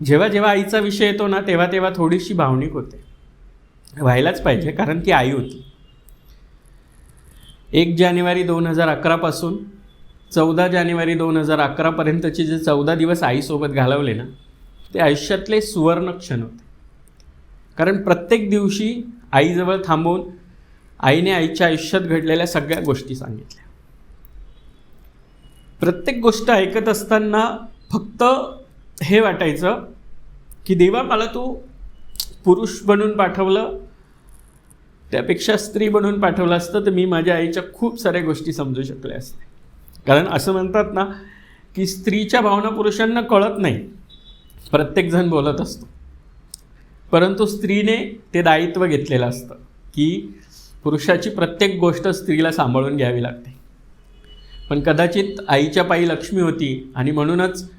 जेव्हा जेव्हा आईचा विषय येतो ना तेव्हा तेव्हा थोडीशी भावनिक होते. व्हायलाच पाहिजे, कारण ती आई होती. 1 जानेवारी 2011 पासून 14 जानेवारी 2011 पर्यंतचे जे 14 दिवस आईसोबत घालवले ना, ते आयुष्यातले सुवर्ण क्षण होते. कारण प्रत्येक दिवशी आईजवळ थांबून आईने आईच्या आयुष्यात घडलेल्या सगळ्या गोष्टी सांगितल्या. प्रत्येक गोष्ट ऐकत असताना फक्त हे वाटायचं की देवा, मला तू पुरुष बनून पाठवलं, त्यापेक्षा स्त्री बनून पाठवलं असतं तर मी माझ्या आईच्या खूप साऱ्या गोष्टी समजू शकले असते. कारण असं म्हणतात ना की स्त्रीच्या भावना पुरुषांना कळत नाही, प्रत्येकजण बोलत असतो, परंतु स्त्रीने ते दायित्व घेतलेलं असतं की पुरुषाची प्रत्येक गोष्ट स्त्रीला सांभाळून घ्यावी लागते. पण कदाचित आईच्या पायी लक्ष्मी होती आणि म्हणूनच